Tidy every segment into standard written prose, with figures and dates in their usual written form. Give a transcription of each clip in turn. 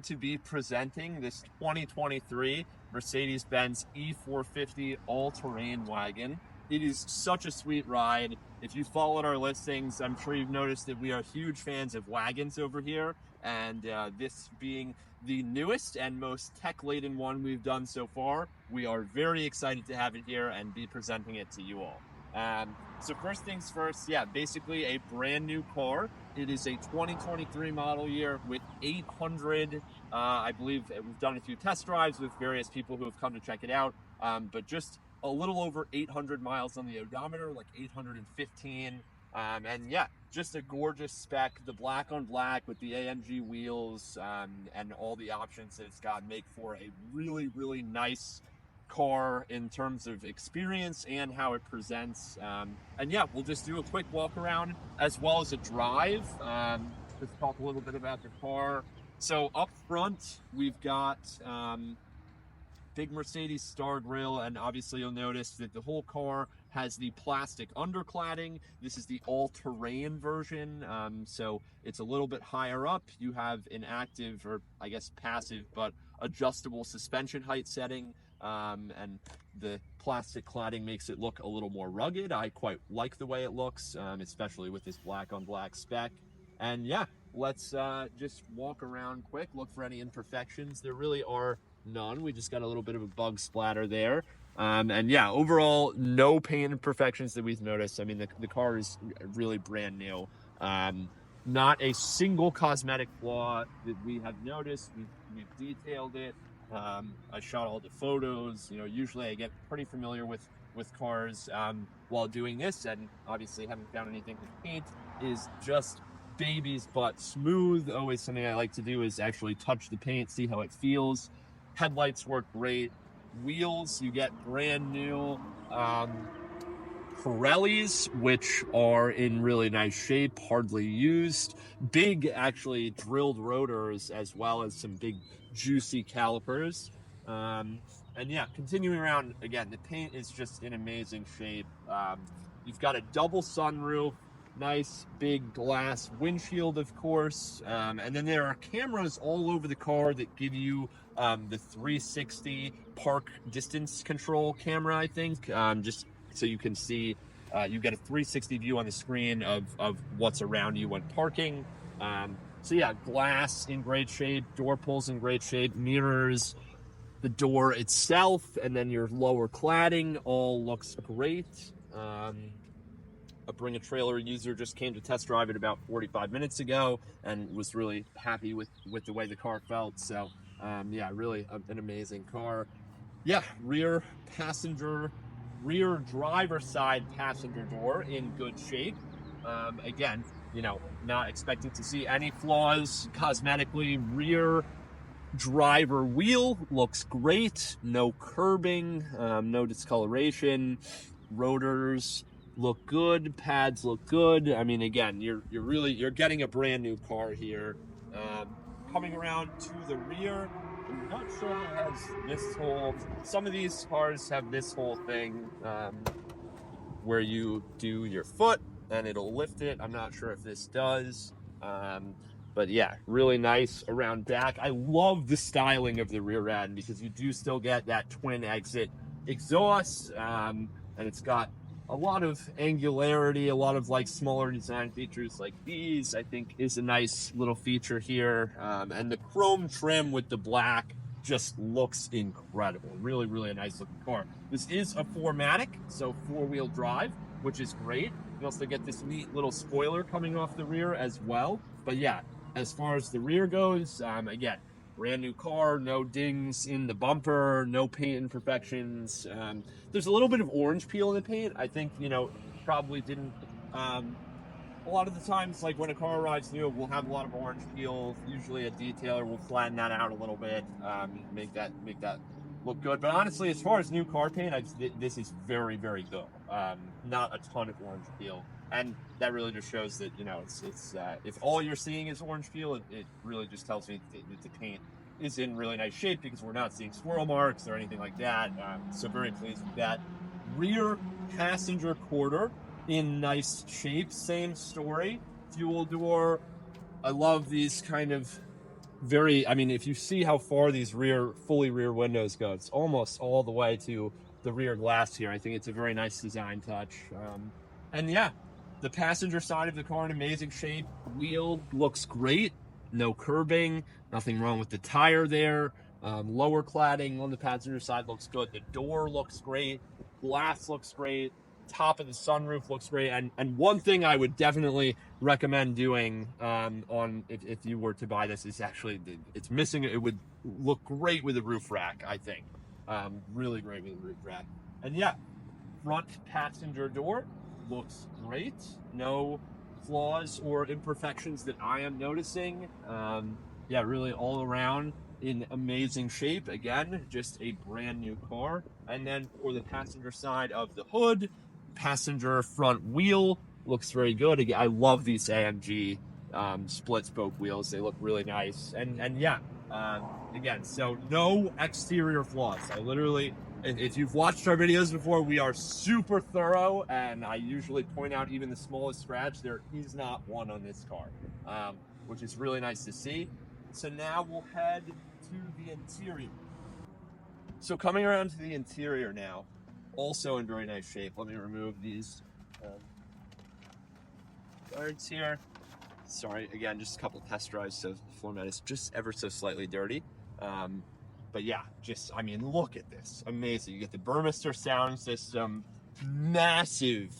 to be presenting this 2023 Mercedes-Benz E450 all-terrain wagon. It is such a sweet ride. If you followed our listings, I'm sure you've noticed that we are huge fans of wagons over here, and this being the newest and most tech-laden one we've done so far, we are very excited to have it here and be presenting it to you all. So first things first, yeah, basically a brand new car. It is a 2023 model year with 800, I believe we've done a few test drives with various people who have come to check it out, but just a little over 800 miles on the odometer, like 815. And yeah, just a gorgeous spec. The black on black with the AMG wheels and all the options that it's got make for a really, really nice car in terms of experience and how it presents. And yeah, we'll just do a quick walk around as well as a drive. Just talk a little bit about the car. So up front, we've got big Mercedes star grille, and obviously you'll notice that the whole car has the plastic undercladding. This is the all-terrain version, so it's a little bit higher up. You have an active, or I guess passive, but adjustable suspension height setting, and the plastic cladding makes it look a little more rugged. I quite like the way it looks, especially with this black on black spec. And yeah, let's just walk around quick, look for any imperfections. There really are none. We just got a little bit of a bug splatter there. And yeah, overall, no paint imperfections that we've noticed. I mean, the car is really brand new. Not a single cosmetic flaw that we have noticed. We've detailed it. I shot all the photos. You know, usually I get pretty familiar with cars while doing this, and obviously haven't found anything with paint. Is just baby's butt smooth. Always something I like to do is actually touch the paint, see how it feels. Headlights work great. Wheels, you get brand new Pirellis, which are in really nice shape, hardly used. Big, actually, drilled rotors, as well as some big, juicy calipers. And yeah, continuing around, again, the paint is just in amazing shape. You've got a double sunroof, nice big glass windshield, of course, and then there are cameras all over the car that give you the 360 park distance control camera, I think, just so you can see, you get a 360 view on the screen of what's around you when parking. So yeah, glass in great shape, door pulls in great shape, mirrors, the door itself, and then your lower cladding all looks great. A Bring a Trailer user just came to test drive it about 45 minutes ago and was really happy with the way the car felt. So yeah, really an amazing car. Yeah, rear driver side passenger door in good shape. Again, you know, not expecting to see any flaws cosmetically. Rear driver wheel looks great. No curbing, no discoloration. Rotors look good, pads look good. I mean, again, you're getting a brand new car here. Coming around to the rear, I'm not sure it has this whole, some of these cars have this whole thing where you do your foot and it'll lift it. I'm not sure if this does, but yeah, really nice around back. I love the styling of the rear end because you do still get that twin exit exhaust, and it's got a lot of angularity, a lot of like smaller design features like these, I think is a nice little feature here. And the chrome trim with the black just looks incredible. Really, really a nice looking car. This is a 4MATIC, so 4-wheel drive, which is great. You also get this neat little spoiler coming off the rear as well. But yeah, as far as the rear goes, again, brand new car, no dings in the bumper, no paint imperfections. There's a little bit of orange peel in the paint. I think, you know, probably didn't, a lot of the times, like when a car arrives new, we'll have a lot of orange peel. Usually a detailer will flatten that out a little bit, make that look good. But honestly, as far as new car paint, this is very, very good. Not a ton of orange peel. And that really just shows that, you know, it's if all you're seeing is orange peel, it really just tells me that the paint is in really nice shape because we're not seeing swirl marks or anything like that. So very pleased with that. Rear passenger quarter in nice shape, same story. Fuel door. I love these kind of very, I mean, if you see how far these fully rear windows go, it's almost all the way to the rear glass here. I think it's a very nice design touch. And yeah, the passenger side of the car in amazing shape. Wheel looks great. No curbing, nothing wrong with the tire there. Lower cladding on the passenger side looks good. The door looks great. Glass looks great. Top of the sunroof looks great. And one thing I would definitely recommend doing if you were to buy this is actually, it's missing, it would look great with a roof rack, I think. Really great with a roof rack. And yeah, front passenger door looks great. No flaws or imperfections that I am noticing. Yeah, really all around in amazing shape. Again, just a brand new car. And then for the passenger side of the hood, passenger front wheel looks very good. Again, I love these AMG split spoke wheels. They look really nice. And yeah, again, so no exterior flaws. I literally, if you've watched our videos before, we are super thorough, and I usually point out even the smallest scratch. There is not one on this car, which is really nice to see. So now we'll head to the interior. So coming around to the interior now, also in very nice shape. Let me remove these guards here. Sorry, again, just a couple test drives, so the floor mat is just ever so slightly dirty. But yeah, just, I mean, look at this. Amazing. You get the Burmester sound system, massive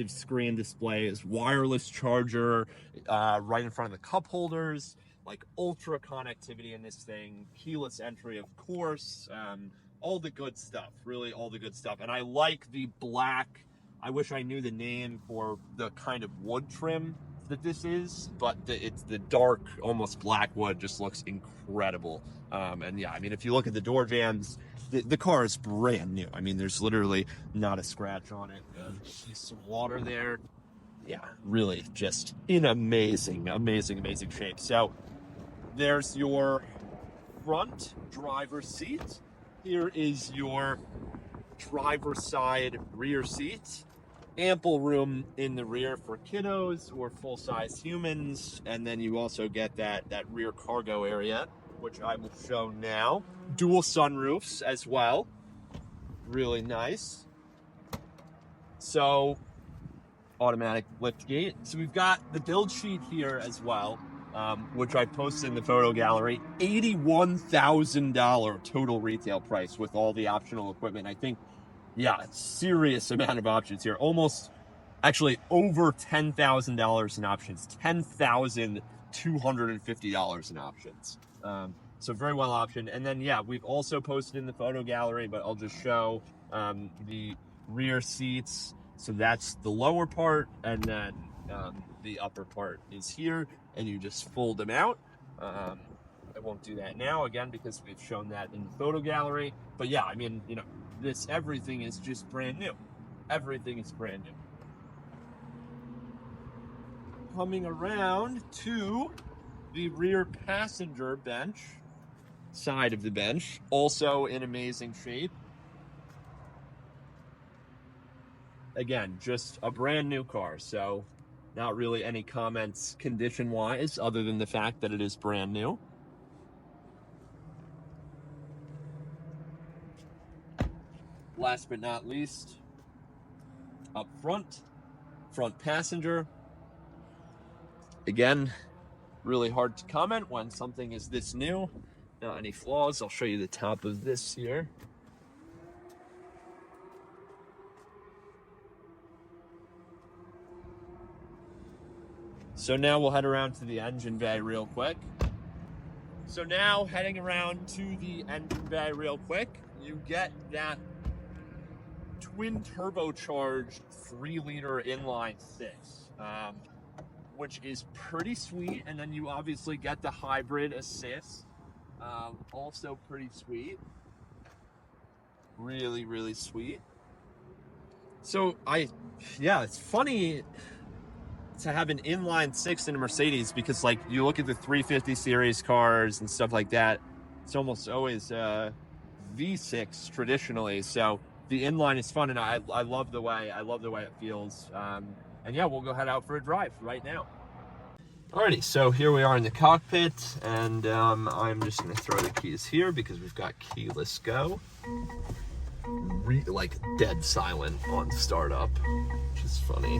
screen displays, wireless charger right in front of the cup holders, like ultra connectivity in this thing, keyless entry, of course, all the good stuff, really all the good stuff. And I like the black, I wish I knew the name for the kind of wood trim that this is, but it's the dark, almost black wood, just looks incredible. And yeah, I mean, if you look at the door jambs, the car is brand new. I mean, there's literally not a scratch on it. There's some water there. Yeah, really just in amazing shape. So there's your front driver's seat. Here is your driver's side rear seat. Ample room in the rear for kiddos or full-size humans, and then you also get that rear cargo area, which I will show now. Dual sunroofs as well, really nice. So automatic lift gate. So we've got the build sheet here as well, which I posted in the photo gallery. $81,000 total retail price with all the optional equipment. I think, yeah, serious amount of options here. Almost, actually, over $10,000 in options. $10,250 in options. So very well optioned. And then, yeah, we've also posted in the photo gallery, but I'll just show the rear seats. So that's the lower part, and then the upper part is here, and you just fold them out. I won't do that now, again, because we've shown that in the photo gallery. But yeah, I mean, you know, everything is just brand new. Everything is brand new. Coming around to the rear passenger bench, side of the bench, also in amazing shape. Again, just a brand new car, so not really any comments condition-wise other than the fact that it is brand new. Last but not least, up front passenger. Again, really hard to comment when something is this new. Not any flaws. I'll show you the top of this here. So now we'll head around to the engine bay real quick. So now heading around to the engine bay real quick, you get that twin turbocharged 3-liter inline six, which is pretty sweet. And then you obviously get the hybrid assist, also pretty sweet. Really sweet. So yeah, it's funny to have an inline six in a Mercedes, because like you look at the 350 series cars and stuff like that, it's almost always V6 traditionally. So the inline is fun, and I love the way it feels. And yeah, we'll go head out for a drive right now. Alrighty, so here we are in the cockpit, and I'm just going to throw the keys here because we've got keyless go. Like dead silent on startup, which is funny.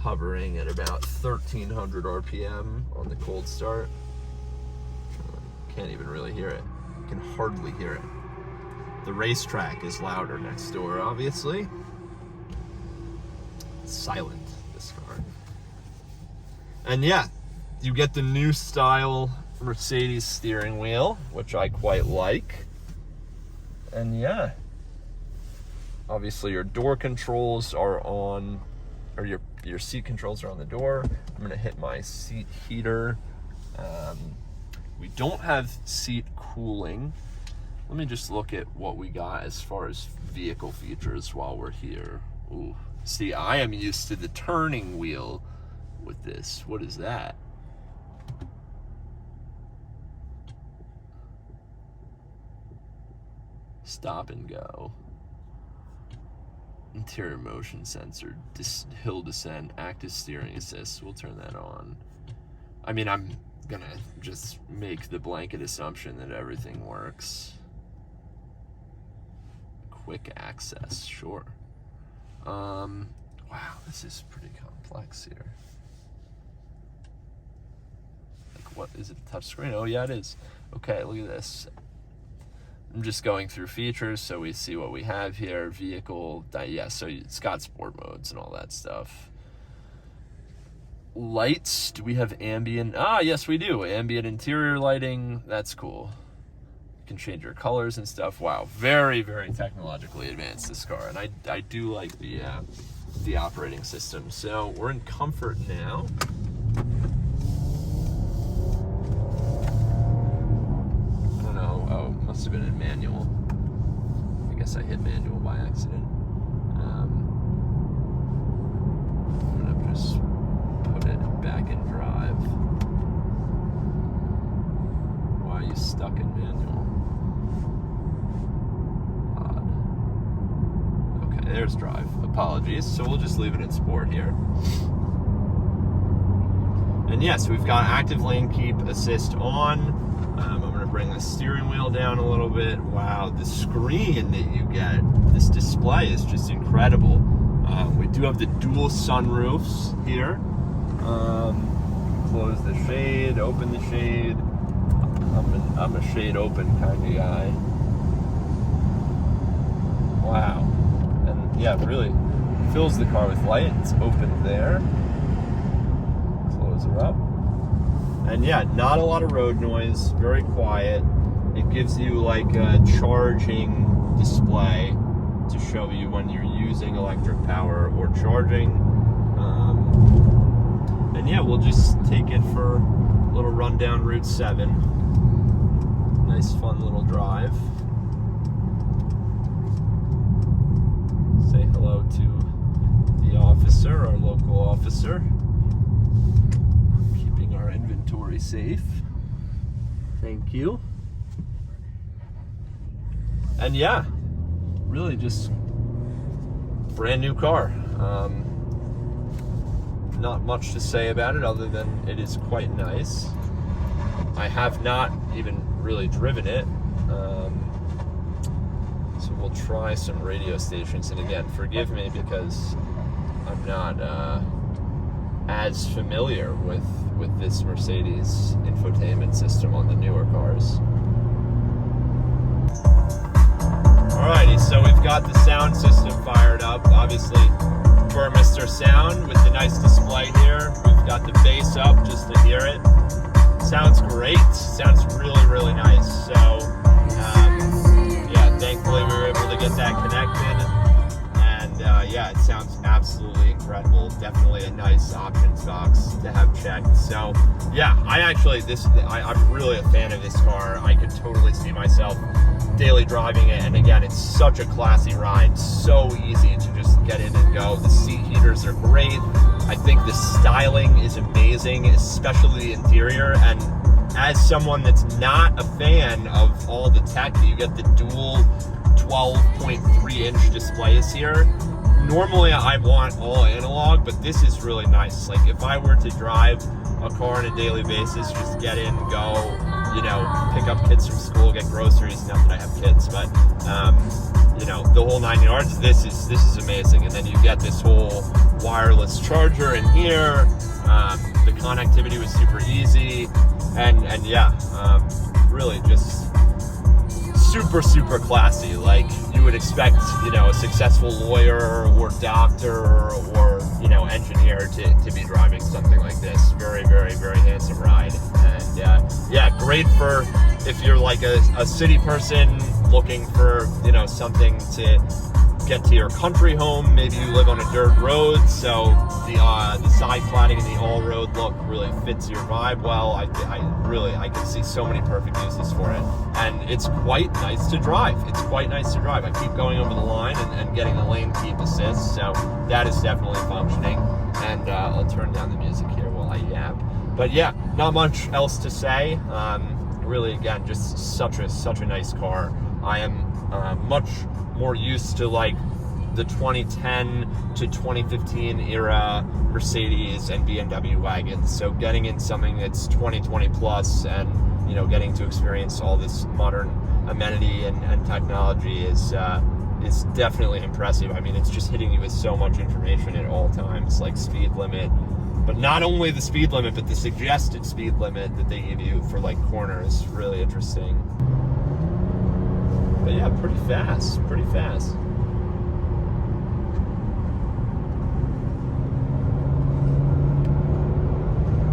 Hovering at about 1300 RPM on the cold start. Can't even really hear it. Can hardly hear it. The racetrack is louder next door, obviously. It's silent, this car. And yeah, you get the new style Mercedes steering wheel, which I quite like. And yeah, obviously your door controls are on, or your seat controls are on the door. I'm gonna hit my seat heater. We don't have seat cooling. Let me just look at what we got as far as vehicle features while we're here. Ooh, see, I am used to the turning wheel with this. What is that? Stop and go. Interior motion sensor, hill descent, active steering assist. We'll turn that on. I mean, I'm gonna just make the blanket assumption that everything works. Quick access, sure. Wow, this is pretty complex here. Like, what is it? A touch screen? Oh yeah, it is. Okay, look at this. I'm just going through features so we see what we have here. Vehicle, yeah, so it's got sport modes and all that stuff. Lights, do we have ambient? Ah, yes, we do. Ambient interior lighting, that's cool. You can change your colors and stuff. Wow, very, very technologically advanced, this car. And I do like the operating system. So we're in comfort now. Oh, must have been in manual. I guess I hit manual by accident. I'm gonna just put it back in drive. Why are you stuck in manual? Odd. Okay, there's drive. Apologies. So we'll just leave it in sport here. And yes, we've got active lane keep assist on. I'm going to bring the steering wheel down a little bit. Wow, the screen that you get, this display is just incredible. We do have the dual sunroofs here. Close the shade, open the shade. I'm a shade open kind of guy. Wow. And yeah, really fills the car with light. It's open there. Close her up. And yeah, not a lot of road noise, very quiet. It gives you like a charging display to show you when you're using electric power or charging. And yeah, we'll just take it for a little run down Route 7. Nice fun little drive. Say hello to the officer, our local officer. Inventory safe. Thank you. And yeah, really just brand new car. Not much to say about it other than it is quite nice. I have not even really driven it. So we'll try some radio stations. And again, forgive me because I'm not as familiar with this Mercedes infotainment system on the newer cars. Alrighty, so we've got the sound system fired up, obviously for Mr. Sound with the nice display here. We've got the bass up just to hear it. Sounds great, sounds really, really nice. So yeah, thankfully we were able to get that connected. Yeah, it sounds absolutely incredible. Definitely a nice options box to have checked. So yeah, I'm really a fan of this car. I could totally see myself daily driving it. And again, it's such a classy ride. So easy to just get in and go. The seat heaters are great. I think the styling is amazing, especially the interior. And as someone that's not a fan of all the tech, you get the dual 12.3-inch displays here. normally I want all analog, but this is really nice. Like if I were to drive a car on a daily basis, just get in, go, you know, pick up kids from school, get groceries. Not that I have kids, but you know, the whole 9 yards. This is amazing. And then you get this whole wireless charger in here. The connectivity was super easy, and yeah, really just super classy. Like you would expect, you know, a successful lawyer or doctor or, you know, engineer to be driving something like this. Very handsome ride. And yeah, great for if you're like a city person looking for, you know, something to get to your country home. Maybe you live on a dirt road, so the side cladding and the all road look really fits your vibe well. I can see so many perfect uses for it, and it's quite nice to drive. I keep going over the line and getting the lane keep assist, so that is definitely functioning. And I'll turn down the music here while I yap. But yeah, not much else to say. Really, again, just such a nice car. I am much more used to like the 2010 to 2015 era Mercedes and BMW wagons. So getting in something that's 2020 plus and, you know, getting to experience all this modern amenity and technology is definitely impressive. I mean, it's just hitting you with so much information at all times, like speed limit, but not only the speed limit, but the suggested speed limit that they give you for like corners. Really interesting. But yeah, pretty fast.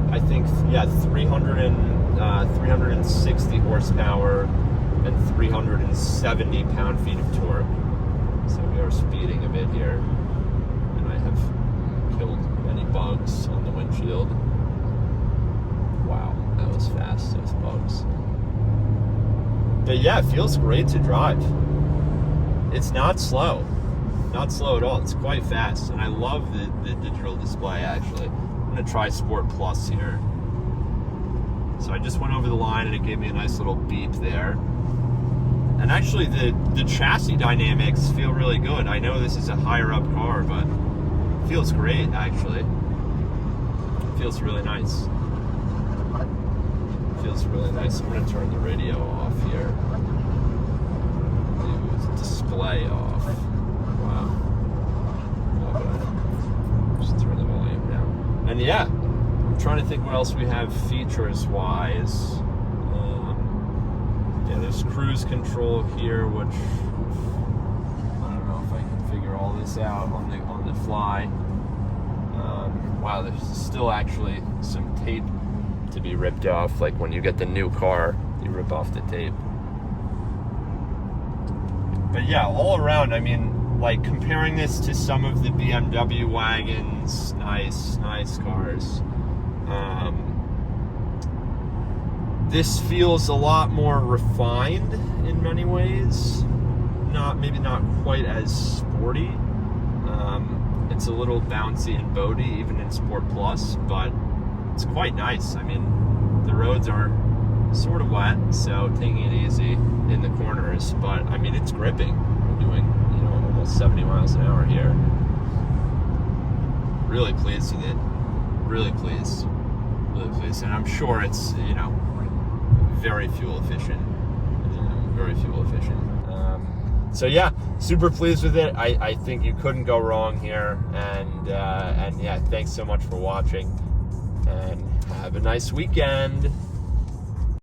I think, yeah, 360 horsepower and 370 pound-feet of torque. So we are speeding a bit here. And I have killed many bugs on the windshield. Wow, that was fast, those bugs. But yeah, it feels great to drive. It's not slow at all. It's quite fast, and I love the digital display. Actually, I'm gonna try Sport Plus here. So I just went over the line, and it gave me a nice little beep there. And actually, the chassis dynamics feel really good. I know this is a higher up car, but it feels great. Actually, it feels really nice. I'm gonna turn the radio off here. The display off. Wow. Okay. Just turn the volume down. And yeah, I'm trying to think what else we have features wise. Yeah, there's cruise control here, which I don't know if I can figure all this out on the fly. Wow, there's still actually some tape to be ripped off. Like when you get the new car, you rip off the tape. But yeah, all around, I mean, like comparing this to some of the BMW wagons, nice cars. This feels a lot more refined in many ways. Maybe not quite as sporty. It's a little bouncy and boaty even in Sport Plus, but it's quite nice. I mean, the roads are sort of wet, so taking it easy in the corners, but I mean, it's gripping. We're doing, you know, almost 70 miles an hour here. Really pleased with it. Really pleased. And I'm sure it's, you know, very fuel efficient. So yeah, super pleased with it. I think you couldn't go wrong here. And yeah, thanks so much for watching. And have a nice weekend.